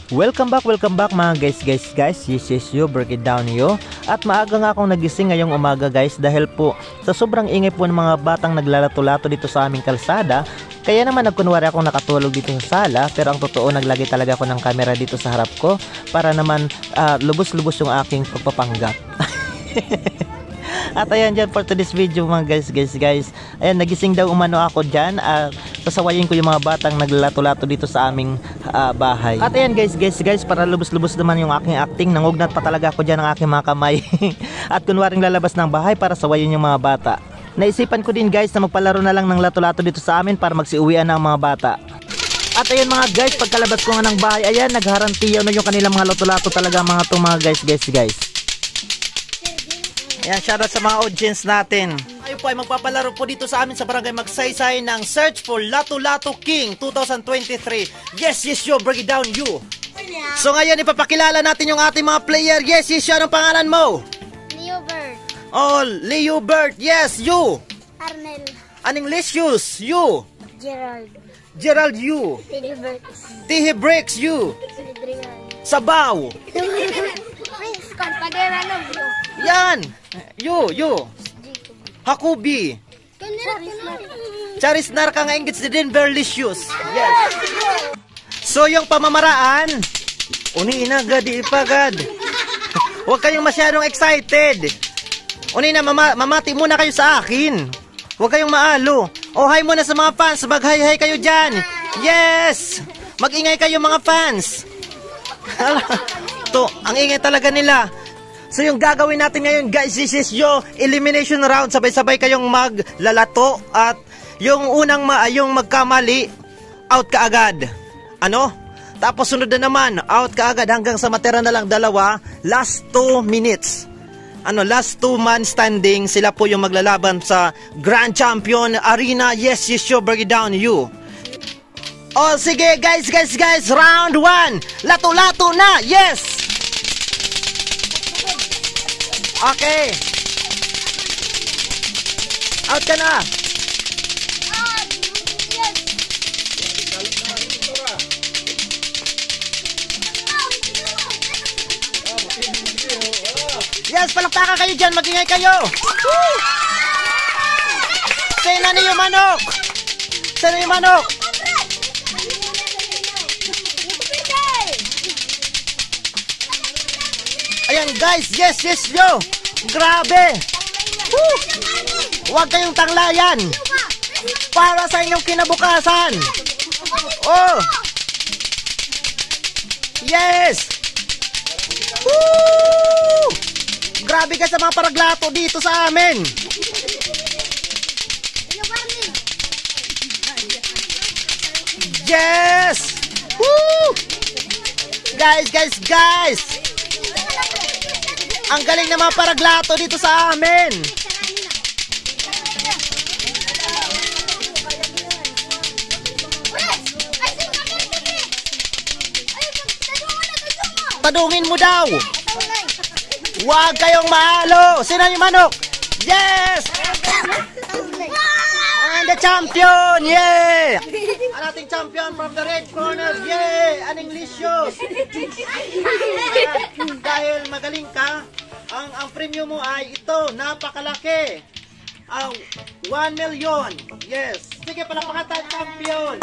Welcome back mga guys. This is you, break it down you. At maaga nga akong nagising ngayong umaga guys dahil po sa sobrang ingay po ng mga batang naglalato-lato dito sa aming kalsada. Kaya naman nagkunwari akong nakatulog dito sa sala, pero ang totoo naglagay talaga ako ng camera dito sa harap ko para naman lubos-lubos yung aking pagpapanggap. At ayan dyan for today's video mga guys. Ayan, nagising daw umano ako dyan. Sasawayin ko yung mga batang naglalato-lato dito sa aming bahay. At ayan guys, para lubos-lubos naman yung aking acting. Nangugnat pa talaga ako dyan ng aking mga kamay. At kunwaring lalabas ng bahay para sawayin yung mga bata. Naisipan ko din guys na magpalaro na lang ng lato-lato dito sa amin para magsiuwian na ang mga bata. At ayan mga guys, pagkalabas ko nga ng bahay, ayan, nagharantiyaw na yung kanilang mga lato-lato talaga mga to mga guys. Ayan, shoutout sa mga audience natin. Ayun po ay magpapalaro po dito sa amin sa Barangay Magsaysay ng Search for Lato-Lato King 2023. Yes, you, break it down you. So ngayon ipapakilala natin yung ating mga player. Yes, you, anong pangalan mo? Leobert. Oh, Leobert. Yes, you. Arnel. Aning Licious, you. Gerald, you. Tihi Bricks, you. Sabaw. Prince Confadera ng Blue. Yan. You. Hakubi. Charisnar ka nga ingits din Berlicious. Yes. So yung pamamaraan, uniina gadi ipagad. Huwag kayong masyadong excited. Unina, mamati muna kayo sa akin. Huwag kayong maalo. O hi muna sa mga fans. Mag-hi-hi kayo dyan. Yes. Mag-ingay kayo mga fans. To, ang ingay talaga nila. So yung gagawin natin ngayon guys, this is yung elimination round. Sabay-sabay kayong maglalato. At yung unang yung magkamali, out ka agad. Ano? Tapos sunod na naman, out ka agad hanggang sa matira na lang dalawa. Last 2 minutes. Last 2 man standing. Sila po yung maglalaban sa Grand Champion Arena. Yes, you, break it down you. Oh, sige guys. Round 1. Lato-lato na. Yes. Okay. Out ka na. Yes, palakpakan kayo dyan. Magingay kayo. Sino na yung manok? Ayan guys, yes, yo. Grabe. Woo! Huwag kayong tanglayan. Para sa inyong kinabukasan. Oh. Yes. Woo! Grabe ka sa mga paraglato dito sa amin. Yes. Woo! Guys. Ang galing na mga paraglato dito sa amin. Tadungin mo daw. Huwag kayong mahalo. Sino yung manok? Yes! And the champion! Yeah! Ang ating champion from the red corner. Yeah! Aning Licious. Dahil magaling ka, ang premium mo ay ito. Napakalaki. 1 million. Yes. Sige, palakpakan tayo champion.